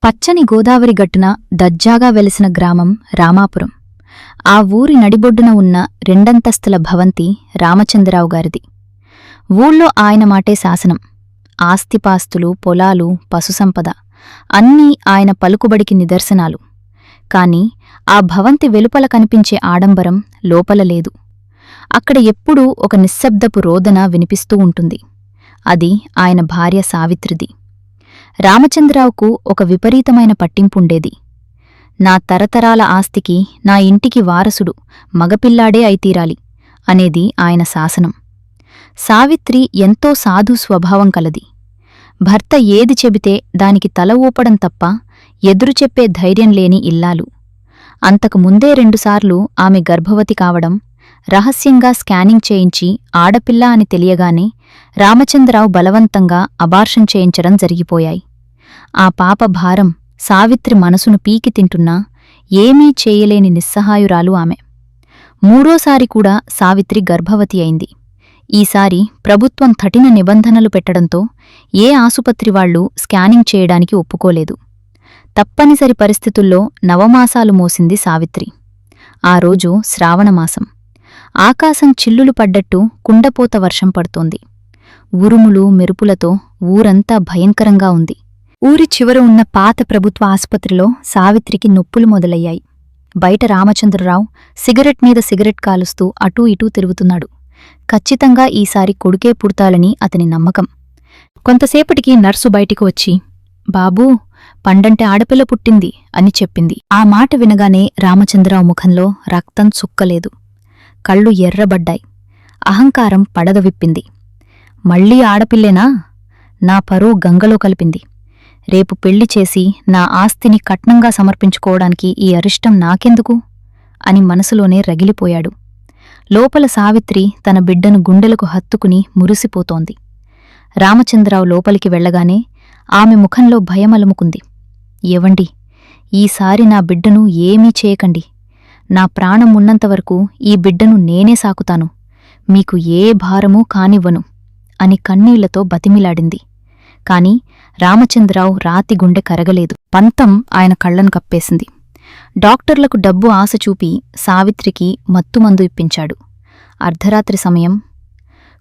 పచ్చని గోదావరి గట్టున దజ్జాగా వెలిసిన గ్రామం రామాపురం. ఆ ఊరి నడిబొడ్డున ఉన్న రెండంతస్తుల భవంతి రామచంద్రరావు గారిది. ఊళ్ళో ఆయన మాటే శాసనం. ఆస్తిపాస్తులు, పొలాలు, పశుసంపద అన్నీ ఆయన పలుకుబడికి నిదర్శనాలు. కాని ఆ భవంతి వెలుపల కనిపించే ఆడంబరం లోపల లేదు. అక్కడ ఎప్పుడూ ఒక నిశ్శబ్దపు రోదన వినిపిస్తూ ఉంటుంది. అది ఆయన భార్య సావిత్రిది. రామచంద్రరావుకు ఒక విపరీతమైన పట్టింపుండేది. నా తరతరాల ఆస్తికి నా ఇంటికి వారసుడు మగపిల్లాడే అయితీరాలి అనేది ఆయన శాసనం. సావిత్రి ఎంతో సాధు స్వభావం కలది. భర్త ఏది చెబితే దానికి తల ఊపడం తప్ప ఎదురుచెప్పే ధైర్యం లేని ఇల్లాలు. అంతకు ముందే రెండుసార్లు ఆమె గర్భవతి కావడం, రహస్యంగా స్కానింగ్ చేయించి ఆడపిల్ల అని తెలియగానే రామచంద్రరావు బలవంతంగా అబార్షన్ చేయించడం జరిగిపోయాయి. ఆ పాప భారం సావిత్రి మనసును పీకి తింటున్నా ఏమీ చేయలేని నిస్సహాయురాలు ఆమె. మూడోసారి కూడా సావిత్రి గర్భవతి అయింది. ఈసారి ప్రభుత్వం కఠిన నిబంధనలు పెట్టడంతో ఏ ఆసుపత్రివాళ్లూ స్కానింగ్ చేయడానికి ఒప్పుకోలేదు. తప్పనిసరి పరిస్థితుల్లో నవమాసాలు మోసింది సావిత్రి. ఆ రోజు శ్రావణమాసం. ఆకాశం చిల్లులు పడ్డట్టు కుండపోత వర్షం పడుతోంది. ఉరుములు మెరుపులతో ఊరంతా భయంకరంగా ఉంది. ఊరి చివర ఉన్న పాత ప్రభుత్వ ఆసుపత్రిలో సావిత్రికి నొప్పులు మొదలయ్యాయి. బయట రామచంద్రరావు సిగరెట్ మీద సిగరెట్ కాలుస్తూ అటూ ఇటూ తిరుగుతున్నాడు. ఖచ్చితంగా ఈసారి కొడుకే పుడతాలని అతని నమ్మకం. కొంతసేపటికి నర్సు బయటికి వచ్చి, బాబూ, పండంటే ఆడపిల్ల పుట్టింది అని చెప్పింది. ఆ మాట వినగానే రామచంద్రరావు ముఖంలో రక్తం చుక్కలేదు. కళ్ళు ఎర్రబడ్డాయి. అహంకారం పడగవిప్పింది. మళ్ళీ ఆడపిల్లేనా? నా పరువు గంగలో కలిపింది. రేపు పెళ్లి చేసి నా ఆస్తిని కట్నంగా సమర్పించుకోవడానికి ఈ అరిష్టం నాకెందుకు అని మనసులోనే రగిలిపోయాడు. లోపల సావిత్రి తన బిడ్డను గుండెలకు హత్తుకుని మురిసిపోతోంది. రామచంద్రరావు లోపలికి వెళ్లగానే ఆమె ముఖంలో భయమలుముకుంది. ఏవండి, ఈసారి నా బిడ్డను ఏమీ చేయకండి. నా ప్రాణం ఉన్నంతవరకు ఈ బిడ్డను నేనే సాకుతాను. మీకు ఏ భారమూ కానివ్వను అని కన్నీళ్లతో బతిమిలాడింది. కాని రామచంద్రరావు రాతి గుండె కరగలేదు. పంతం ఆయన కళ్లను కప్పేసింది. డాక్టర్లకు డబ్బు ఆశ చూపి సావిత్రికి మత్తుమందు ఇప్పించాడు. అర్ధరాత్రి సమయం.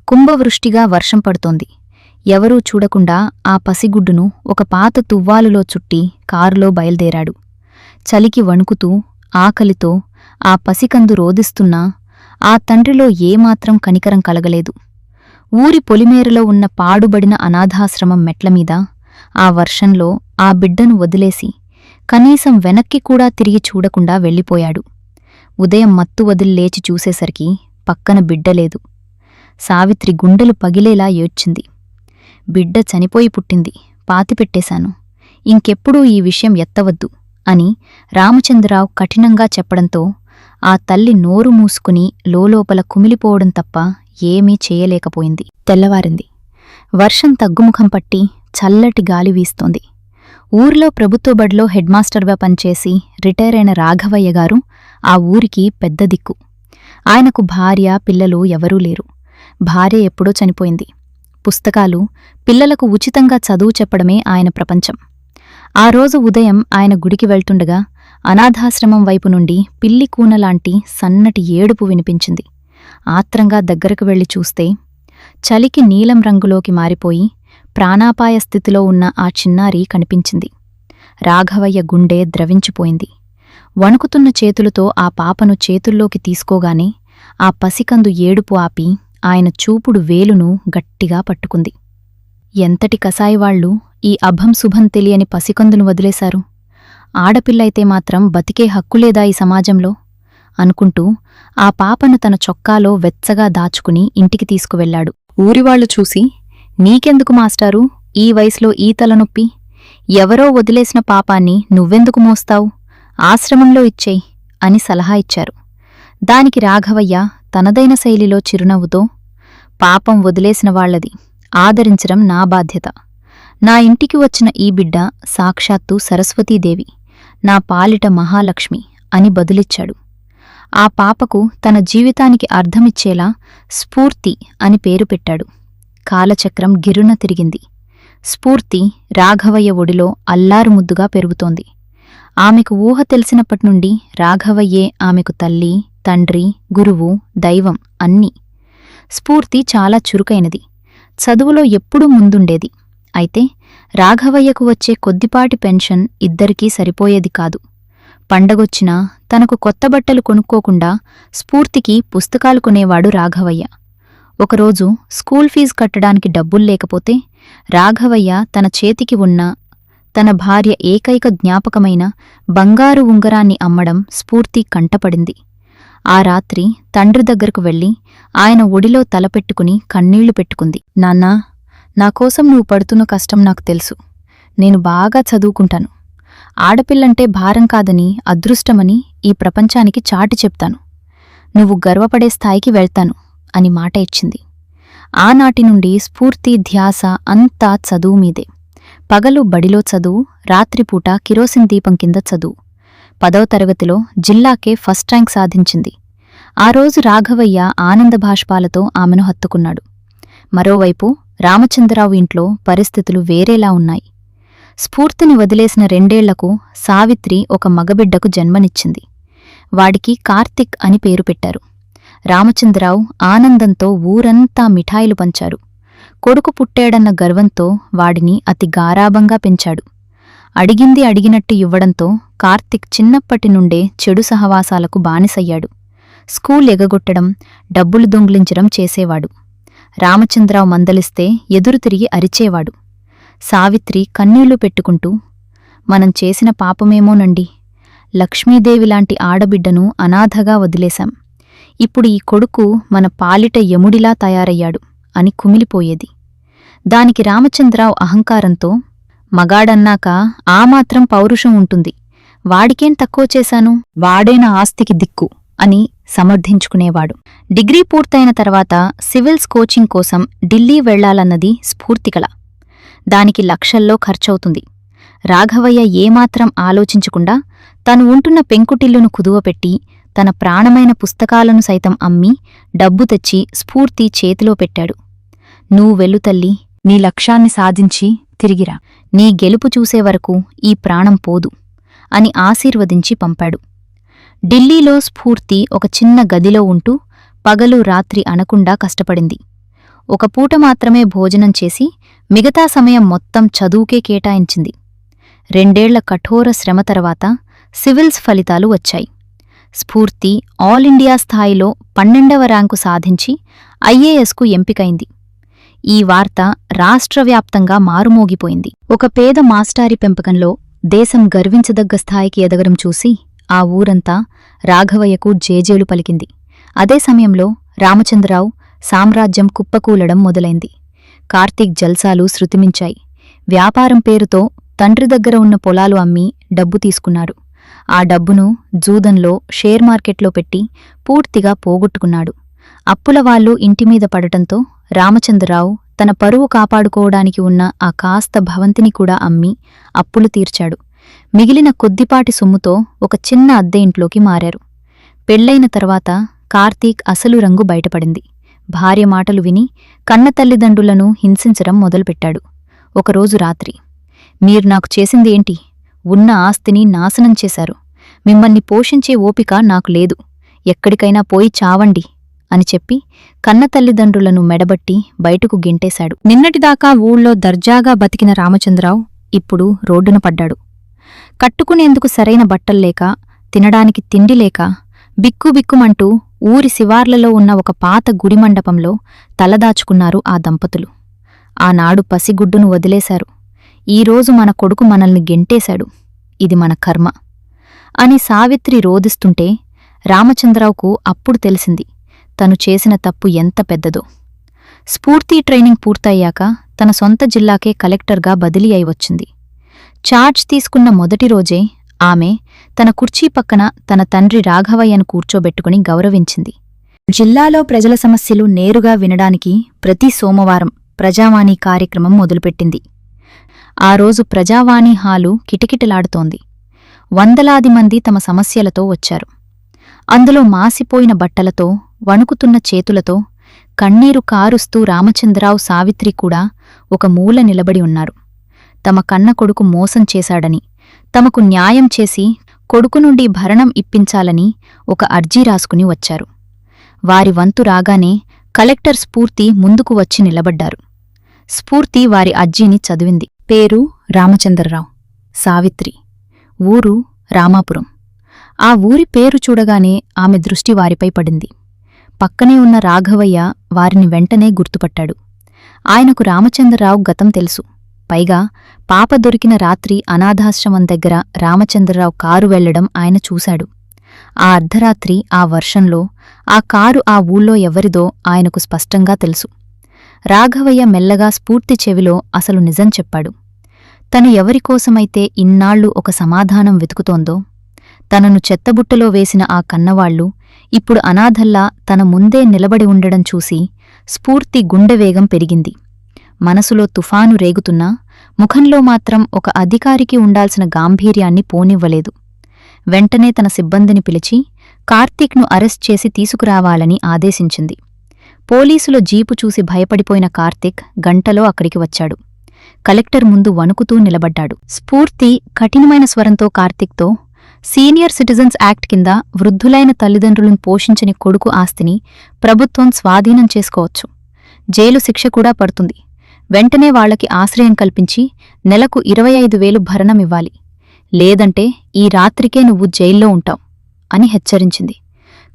కుంభవృష్టిగా వర్షం పడుతోంది. ఎవరూ చూడకుండా ఆ పసిగుడ్డును ఒక పాత తువ్వాలులో చుట్టి కారులో బయల్దేరాడు. చలికి వణుకుతూ ఆకలితో ఆ పసికందు రోదిస్తున్నా ఆ తండ్రిలో ఏమాత్రం కనికరం కలగలేదు. ఊరి పొలిమేరలో ఉన్న పాడుబడిన అనాథాశ్రమం మెట్లమీద ఆ వర్షంలో ఆ బిడ్డను వదిలేసి కనీసం వెనక్కి కూడా తిరిగి చూడకుండా వెళ్ళిపోయాడు. ఉదయం మత్తు వదిలి లేచి చూసేసరికి పక్కన బిడ్డలేదు. సావిత్రి గుండెలు పగిలేలా ఏడ్చింది. బిడ్డ చనిపోయి పుట్టింది, పాతిపెట్టేశాను. ఇంకెప్పుడూ ఈ విషయం ఎత్తవద్దు అని రామచంద్రరావు కఠినంగా చెప్పడంతో ఆ తల్లి నోరు మూసుకుని లోలోపల కుమిలిపోవడం తప్ప ఏమీ చేయలేకపోయింది. తెల్లవారింది. వర్షం తగ్గుముఖం పట్టి చల్లటి గాలి వీస్తోంది. ఊర్లో ప్రభుత్వ బడిలో హెడ్మాస్టర్గా పనిచేసి రిటైర్ అయిన రాఘవయ్య గారు ఆ ఊరికి పెద్ద దిక్కు. ఆయనకు భార్య, పిల్లలు ఎవరూ లేరు. భార్య ఎప్పుడో చనిపోయింది. పుస్తకాలు, పిల్లలకు ఉచితంగా చదువు చెప్పడమే ఆయన ప్రపంచం. ఆ రోజు ఉదయం ఆయన గుడికి వెళ్తుండగా అనాథాశ్రమం వైపు నుండి పిల్లి కూనలాంటి సన్నటి ఏడుపు వినిపించింది. ఆత్రంగా దగ్గరకు వెళ్లి చూస్తే చలికి నీలం రంగులోకి మారిపోయి ప్రాణాపాయ స్థితిలో ఉన్న ఆ చిన్నారి కనిపించింది. రాఘవయ్య గుండె ద్రవించిపోయింది. వణుకుతున్న చేతులతో ఆ పాపను చేతుల్లోకి తీసుకోగానే ఆ పసికందు ఏడుపు ఆపి ఆయన చూపుడు వేలును గట్టిగా పట్టుకుంది. ఎంతటి కసాయివాళ్లు ఈ అభంశుభం తెలియని పసికందును వదిలేశారు? ఆడపిల్లైతే మాత్రం బతికే హక్కులేదా ఈ సమాజంలో అనుకుంటూ ఆ పాపను తన చొక్కాలో వెచ్చగా దాచుకుని ఇంటికి తీసుకువెళ్లాడు. ఊరివాళ్లు చూసి, నీకెందుకు మాస్టారు ఈ వయసులో ఈ తలనొప్పి? ఎవరో వదిలేసిన పాపాన్ని నువ్వెందుకు మోస్తావు? ఆశ్రమంలో ఇచ్చేయ్ అని సలహా ఇచ్చారు. దానికి రాఘవయ్య తనదైన శైలిలో చిరునవ్వుతో, పాపం వదిలేసిన వాళ్లది, ఆదరించడం నా బాధ్యత. నా ఇంటికి వచ్చిన ఈ బిడ్డ సాక్షాత్తు సరస్వతీదేవి, నా పాలిట మహాలక్ష్మి అని బదులిచ్చాడు. ఆ పాపకు తన జీవితానికి అర్థమిచ్చేలా స్ఫూర్తి అని పేరు పెట్టాడు. కాలచక్రం గిరున తిరిగింది. స్ఫూర్తి రాఘవయ్య ఒడిలో అల్లారుముద్దుగా పెరుగుతోంది. ఆమెకు ఊహ తెలిసినప్పటినుండి రాఘవయ్యే ఆమెకు తల్లి, తండ్రి, గురువు, దైవం అన్నీ. స్ఫూర్తి చాలా చురుకైనది. చదువులో ఎప్పుడూ ముందుండేది. అయితే రాఘవయ్యకు వచ్చే కొద్దిపాటి పెన్షన్ ఇద్దరికీ సరిపోయేది కాదు. పండగొచ్చినా తనకు కొత్త బట్టలు కొనుక్కోకుండా స్ఫూర్తికి పుస్తకాలు కొనేవాడు రాఘవయ్య. ఒకరోజు స్కూల్ ఫీజు కట్టడానికి డబ్బుల్లేకపోతే రాఘవయ్య తన చేతికి ఉన్న తన భార్య ఏకైక జ్ఞాపకమైన బంగారు ఉంగరాన్ని అమ్మడం స్ఫూర్తి కంటపడింది. ఆ రాత్రి తండ్రి దగ్గరకు వెళ్ళి ఆయన ఒడిలో తలపెట్టుకుని కన్నీళ్లు పెట్టుకుంది. నాన్నా, నాకోసం నువ్వు పడుతున్న కష్టం నాకు తెలుసు. నేను బాగా చదువుకుంటాను. ఆడపిల్లంటే భారం కాదని, అదృష్టమని ఈ ప్రపంచానికి చాటి చెప్తాను. నువ్వు గర్వపడే స్థాయికి వెళ్తాను అని మాట ఇచ్చింది. ఆనాటి నుండి స్ఫూర్తి ధ్యాస అంతా చదువు మీదే. పగలు బడిలో చదువు, రాత్రిపూట కిరోసిన్ దీపం కింద చదువు. 10వ తరగతిలో జిల్లాకే ఫస్ట్ ర్యాంక్ సాధించింది. ఆ రోజు రాఘవయ్య ఆనందభాష్పాలతో ఆమెను హత్తుకున్నాడు. మరోవైపు రామచంద్రరావు ఇంట్లో పరిస్థితులు వేరేలా ఉన్నాయి. స్ఫూర్తిని వదిలేసిన 2 ఏళ్లకు సావిత్రి ఒక మగబిడ్డకు జన్మనిచ్చింది. వాడికి కార్తిక్ అని పేరు పెట్టారు. రామచంద్రరావు ఆనందంతో ఊరంతా మిఠాయిలు పంచారు. కొడుకు పుట్టాడన్న గర్వంతో వాడిని అతి గారాబంగా పెంచాడు. అడిగింది అడిగినట్టు ఇవ్వడంతో కార్తిక్ చిన్నప్పటి నుండే చెడు సహవాసాలకు బానిసయ్యాడు. స్కూల్ ఎగగొట్టడం, డబ్బులు దొంగిలించడం చేసేవాడు. రామచంద్రరావు మందలిస్తే ఎదురు తిరిగి అరిచేవాడు. సావిత్రి కన్నీళ్లు పెట్టుకుంటూ, మనం చేసిన పాపమేమోనండి. లక్ష్మీదేవిలాంటి ఆడబిడ్డను అనాథగా వదిలేశాం. ఇప్పుడు ఈ కొడుకు మన పాలిట యముడిలా తయారయ్యాడు అని కుమిలిపోయేది. దానికి రామచంద్రరావు అహంకారంతో, మగాడన్నాక ఆ మాత్రం పౌరుషం ఉంటుంది. వాడికేం తక్కువ చేశాను, వాడేనా ఆస్తికి దిక్కు అని సమర్థించుకునేవాడు. డిగ్రీ పూర్తయిన తర్వాత సివిల్స్ కోచింగ్ కోసం ఢిల్లీ వెళ్లాలన్నది స్ఫూర్తికళ. దానికి లక్షల్లో ఖర్చవుతుంది. రాఘవయ్య ఏమాత్రం ఆలోచించకుండా తను ఉంటున్న పెంకుటిల్లును కుదువపెట్టి తన ప్రాణమైన పుస్తకాలను సైతం అమ్మి డబ్బు తెచ్చి స్ఫూర్తి చేతిలో పెట్టాడు. నువ్వు వెళ్ళు తల్లి, నీ లక్ష్యాన్ని సాధించి తిరిగిరా. నీ గెలుపు చూసేవరకు ఈ ప్రాణం పోదు అని ఆశీర్వదించి పంపాడు. ఢిల్లీలో స్ఫూర్తి ఒక చిన్న గదిలో ఉంటూ పగలు రాత్రి అనకుండా కష్టపడింది. ఒక పూట మాత్రమే భోజనం చేసి మిగతా సమయం మొత్తం చదువుకే కేటాయించింది. 2 ఏళ్ల కఠోర శ్రమ తర్వాత సివిల్స్ ఫలితాలు వచ్చాయి. స్ఫూర్తి ఆల్ ఇండియా స్థాయిలో 12వ ర్యాంకు సాధించి ఐఏఎస్కు ఎంపికైంది. ఈ వార్త రాష్ట్రవ్యాప్తంగా మారుమోగిపోయింది. ఒక పేద మాస్టారి పెంపకంలో దేశం గర్వించదగ్గ స్థాయికి ఎదగడం చూసి ఆ ఊరంతా రాఘవయ్యకు జేజేలు పలికింది. అదే సమయంలో రామచంద్రరావు సామ్రాజ్యం కుప్పకూలడం మొదలైంది. కార్తీక్ జల్సాలు శృతిమించాయి. వ్యాపారం పేరుతో తండ్రి దగ్గర ఉన్న పొలాలు అమ్మి డబ్బు తీసుకున్నారు. ఆ డబ్బును జూదంలో, షేర్ మార్కెట్లో పెట్టి పూర్తిగా పోగొట్టుకున్నాడు. అప్పులవాళ్లు ఇంటిమీద పడటంతో రామచంద్రరావు తన పరువు కాపాడుకోవడానికి ఉన్న ఆ కాస్త భవంతిని కూడా అమ్మి అప్పులు తీర్చాడు. మిగిలిన కొద్దిపాటి సొమ్ముతో ఒక చిన్న అద్దె ఇంట్లోకి మారారు. పెళ్లైన తర్వాత కార్తీక్ అసలు రంగు బయటపడింది. భార్య మాటలు విని కన్న తల్లిదండ్రులను హింసించడం మొదలుపెట్టాడు. ఒకరోజు రాత్రి, మీరు నాకు చేసిందేంటి? ఉన్న ఆస్తిని నాశనం చేశారు. మిమ్మల్ని పోషించే ఓపిక నాకు లేదు. ఎక్కడికైనా పోయి చావండి అని చెప్పి కన్న తల్లిదండ్రులను మెడబట్టి బయటకు గెంటేశాడు. నిన్నటిదాకా ఊళ్ళో దర్జాగా బతికిన రామచంద్రరావు ఇప్పుడు రోడ్డున పడ్డాడు. కట్టుకునేందుకు సరైన బట్టల్లేక, తినడానికి తిండిలేక బిక్కుబిక్కుమంటూ ఊరి శివార్లలో ఉన్న ఒక పాత గుడిమండపంలో తలదాచుకున్నారు ఆ దంపతులు. ఆనాడు పసిగుడ్డును వదిలేశారు. ఈరోజు మన కొడుకు మనల్ని గెంటేశాడు. ఇది మన కర్మ అని సావిత్రి రోదిస్తుంటే రామచంద్రరావుకు అప్పుడు తెలిసింది తను చేసిన తప్పు ఎంత పెద్దదో. స్ఫూర్తి ట్రైనింగ్ పూర్తయ్యాక తన సొంత జిల్లాకే కలెక్టర్గా బదిలీ అయి వచ్చింది. చార్జ్ తీసుకున్న మొదటి రోజే ఆమె తన కుర్చీ పక్కన తన తండ్రి రాఘవయ్యను కూర్చోబెట్టుకుని గౌరవించింది. జిల్లాలో ప్రజల సమస్యలు నేరుగా వినడానికి ప్రతి సోమవారం ప్రజావాణి కార్యక్రమం మొదలుపెట్టింది. ఆ రోజు ప్రజావాణి హాలు కిటకిటలాడుతోంది. వందలాది మంది తమ సమస్యలతో వచ్చారు. అందులో మాసిపోయిన బట్టలతో, వణుకుతున్న చేతులతో, కన్నీరు కారుస్తూ రామచంద్రరావు, సావిత్రి కూడా ఒక మూల నిలబడి ఉన్నారు. తమ కన్న కొడుకు మోసం చేశాడని, తమకు న్యాయం చేసి కొడుకు నుండి భరణం ఇప్పించాలని ఒక అర్జీ రాసుకుని వచ్చారు. వారి వంతు రాగానే కలెక్టర్ స్ఫూర్తి ముందుకు వచ్చి నిలబడ్డారు. స్ఫూర్తి వారి అర్జీని చదివింది. పేరు రామచంద్రరావు, సావిత్రి, ఊరు రామాపురం. ఆ ఊరి పేరు చూడగానే ఆమె దృష్టి వారిపై పడింది. పక్కనే ఉన్న రాఘవయ్య వారిని వెంటనే గుర్తుపట్టాడు. ఆయనకు రామచంద్రరావు గతం తెలుసు. పైగా పాప దొరికిన రాత్రి అనాథాశ్రమం దగ్గర రామచంద్రరావు కారు వెళ్లడం ఆయన చూశాడు. ఆ అర్ధరాత్రి, ఆ వర్షంలో ఆ కారు ఆ ఊళ్ళో ఎవరిదో ఆయనకు స్పష్టంగా తెలుసు. రాఘవయ్య మెల్లగా స్ఫూర్తి చెవిలో అసలు నిజం చెప్పాడు. తను ఎవరికోసమైతే ఇన్నాళ్లు ఒక సమాధానం వెతుకుతోందో, తనను చెత్తబుట్టలో వేసిన ఆ కన్నవాళ్లు ఇప్పుడు అనాథల్లా తన ముందే నిలబడి ఉండడం చూసి స్ఫూర్తి గుండెవేగం పెరిగింది. మనసులో తుఫాను రేగుతున్నా ముఖంలో మాత్రం ఒక అధికారికి ఉండాల్సిన గాంభీర్యాన్ని పోనివ్వలేదు. వెంటనే తన సిబ్బందిని పిలిచి కార్తీక్ను అరెస్ట్ చేసి తీసుకురావాలని ఆదేశించింది. పోలీసుల జీపు చూసి భయపడిపోయిన కార్తీక్ గంటలో అక్కడికి వచ్చాడు. కలెక్టర్ ముందు వణుకుతూ నిలబడ్డాడు. స్ఫూర్తి కఠినమైన స్వరంతో కార్తీక్తో, సీనియర్ సిటిజన్స్ యాక్ట్ కింద వృద్ధులైన తల్లిదండ్రులను పోషించని కొడుకు ఆస్తిని ప్రభుత్వం స్వాధీనం చేసుకోవచ్చు. జైలు శిక్ష కూడా పడుతుంది. వెంటనే వాళ్లకి ఆశ్రయం కల్పించి నెలకు 25,000 భరణమివ్వాలి. లేదంటే ఈ రాత్రికే నువ్వు జైల్లో ఉంటావు అని హెచ్చరించింది.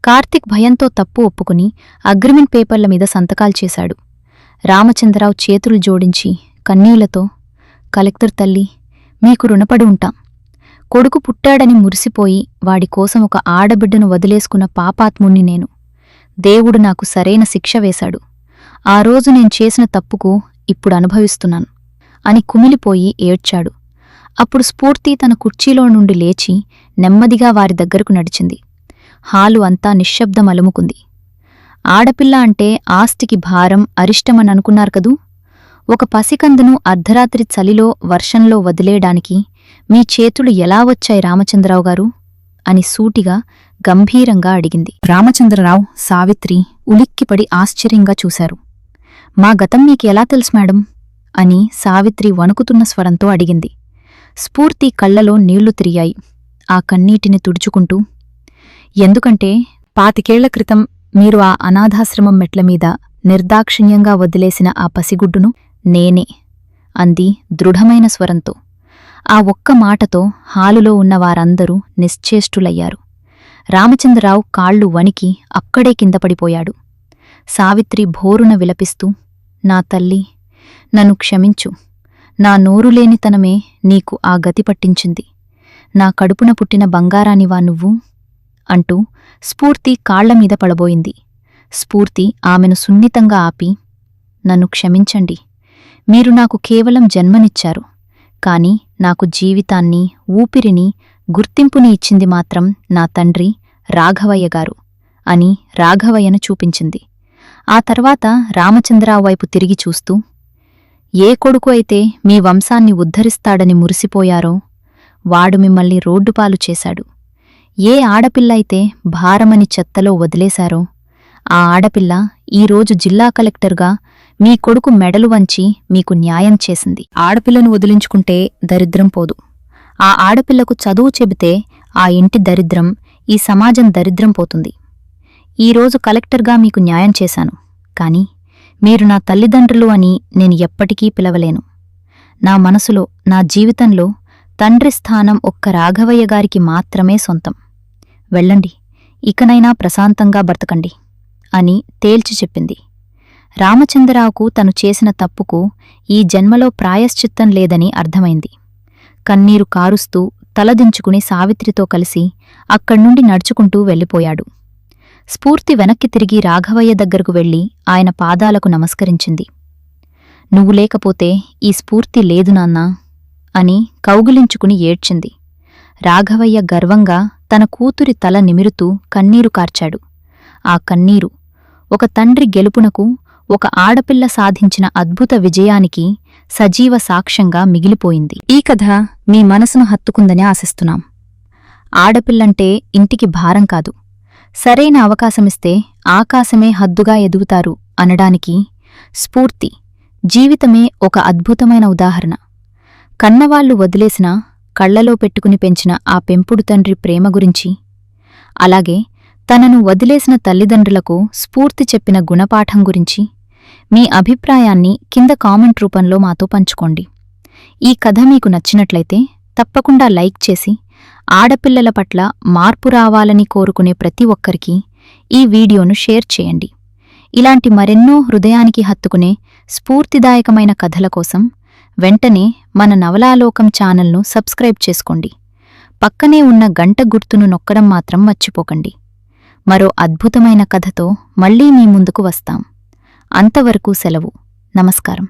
కార్తీక్ భయంతో తప్పు ఒప్పుకుని అగ్రిమెంట్ పేపర్ల మీద సంతకాలు చేశాడు. రామచంద్రరావు చేతులు జోడించి కన్నీళ్లతో, కలెక్టర్ తల్లి, మీకు రుణపడి ఉంటాం. కొడుకు పుట్టాడని మురిసిపోయి వాడికోసం ఒక ఆడబిడ్డను వదిలేసుకున్న పాపాత్ముణ్ణి నేను. దేవుడు నాకు సరైన శిక్ష వేశాడు. ఆ రోజు నేను చేసిన తప్పుకు ఇప్పుడు అనుభవిస్తున్నాను అని కుమిలిపోయి ఏడ్చాడు. అప్పుడు స్ఫూర్తి తన కుర్చీలో నుండి లేచి నెమ్మదిగా వారి దగ్గరకు నడిచింది. హాలు అంతా నిశ్శబ్దం అలుముకుంది. ఆడపిల్ల అంటే ఆస్తికి భారం, అరిష్టమననుకున్నారు కదూ? ఒక పసికందును అర్ధరాత్రి చలిలో, వర్షంలో వదిలేయడానికి మీ చేతులు ఎలా వచ్చాయి రామచంద్రరావు గారు అని సూటిగా, గంభీరంగా అడిగింది. రామచంద్రరావు, సావిత్రి ఉలిక్కిపడి ఆశ్చర్యంగా చూశారు. మా గతం మీకు ఎలా తెలుసు మేడం అని సావిత్రి వణుకుతున్న స్వరంతో అడిగింది. స్ఫూర్తి కళ్లలో నీళ్లు తిరిగాయి. ఆ కన్నీటిని తుడుచుకుంటూ, ఎందుకంటే 25 క్రితం మీరు ఆ అనాథాశ్రమం మెట్లమీద నిర్దాక్షిణ్యంగా వదిలేసిన ఆ పసిగుడ్డును నేనే అంది దృఢమైన స్వరంతో. ఆ ఒక్క మాటతో హాలులో ఉన్న వారందరూ నిశ్చేష్టులయ్యారు. రామచంద్రరావు కాళ్ళు వణికి అక్కడే కిందపడిపోయాడు. సావిత్రి భోరున విలపిస్తూ, నా తల్లి, నన్ను క్షమించు. నా నోరులేనితనమే నీకు ఆ గతి పట్టించింది. నా కడుపున పుట్టిన బంగారానివా నువ్వు అంటూ స్ఫూర్తి కాళ్లమీద పడబోయింది. స్ఫూర్తి ఆమెను సున్నితంగా ఆపి, నన్ను క్షమించండి. మీరు నాకు కేవలం జన్మనిచ్చారు. కాని నాకు జీవితాన్ని, ఊపిరిని, గుర్తింపుని ఇచ్చింది మాత్రం నా తండ్రి రాఘవయ్య గారు అని రాఘవయ్యను చూపించింది. ఆ తర్వాత రామచంద్రరావు వైపు తిరిగి చూస్తూ, ఏ కొడుకు అయితే మీ వంశాన్ని ఉద్ధరిస్తాడని మురిసిపోయారో వాడు మిమ్మల్ని రోడ్డుపాలు చేశాడు. ఏ ఆడపిల్ల అయితే భారమని చెత్తలో వదిలేశారో ఆ ఆడపిల్ల ఈరోజు జిల్లా కలెక్టర్గా మీ కొడుకు మెడలు వంచి మీకు న్యాయం చేసింది. ఆడపిల్లను వదిలించుకుంటే దరిద్రం పోదు. ఆ ఆడపిల్లకు చదువు చెబితే ఆ ఇంటి దరిద్రం, ఈ సమాజం దరిద్రం పోతుంది. ఈరోజు కలెక్టర్గా మీకు న్యాయం చేశాను. కాని మీరు నా తల్లిదండ్రులు అని నేను ఎప్పటికీ పిలవలేను. నా మనసులో, నా జీవితంలో తండ్రి స్థానం ఒక్క రాఘవయ్య గారికి మాత్రమే సొంతం. వెళ్ళండి, ఇకనైనా ప్రశాంతంగా బ్రతకండి అని తేల్చి చెప్పింది. రామచంద్రరావుకు తను చేసిన తప్పుకు ఈ జన్మలో ప్రాయశ్చిత్తం లేదని అర్థమైంది. కన్నీరు కారుస్తూ తలదించుకుని సావిత్రితో కలిసి అక్కడ్నుండి నడుచుకుంటూ వెళ్ళిపోయాడు. స్ఫూర్తి వెనక్కి తిరిగి రాఘవయ్య దగ్గరకు వెళ్లి ఆయన పాదాలకు నమస్కరించింది. నువ్వు లేకపోతే ఈ స్ఫూర్తి లేదు నాన్నా అని కౌగిలించుకుని ఏడ్చింది. రాఘవయ్య గర్వంగా తన కూతురి తల నిమిరుతూ కన్నీరు కార్చాడు. ఆ కన్నీరు ఒక తండ్రి గెలుపునకు, ఒక ఆడపిల్ల సాధించిన అద్భుత విజయానికి సజీవ సాక్ష్యంగా మిగిలిపోయింది. ఈ కథ మీ మనసును హత్తుకుందని ఆశిస్తున్నాం. ఆడపిల్లంటే ఇంటికి భారం కాదు, సరైన అవకాశమిస్తే ఆకాశమే హద్దుగా ఎదుగుతారు అనడానికి స్ఫూర్తి జీవితమే ఒక అద్భుతమైన ఉదాహరణ. కన్నవాళ్లు వదిలేసిన కళ్లలో పెట్టుకుని పెంచిన ఆ పెంపుడు తండ్రి ప్రేమ గురించి, అలాగే తనను వదిలేసిన తల్లిదండ్రులకు స్ఫూర్తి చెప్పిన గుణపాఠం గురించి మీ అభిప్రాయాన్ని కింద కామెంట్ రూపంలో మాతో పంచుకోండి. ఈ కథ మీకు నచ్చినట్లయితే తప్పకుండా లైక్ చేసి, ఆడపిల్లల పట్ల మార్పు రావాలని కోరుకునే ప్రతి ఒక్కరికి ఈ వీడియోను షేర్ చేయండి. ఇలాంటి మరెన్నో హృదయానికి హత్తుకునే స్ఫూర్తిదాయకమైన కథల కోసం వెంటనే మన నవలాలోకం ఛానల్ను సబ్స్క్రైబ్ చేసుకోండి. పక్కనే ఉన్న గంట గుర్తును నొక్కడం మాత్రం మర్చిపోకండి. మరో అద్భుతమైన కథతో మళ్లీ మీ ముందుకు వస్తాం. అంతవరకు సెలవు. నమస్కారం.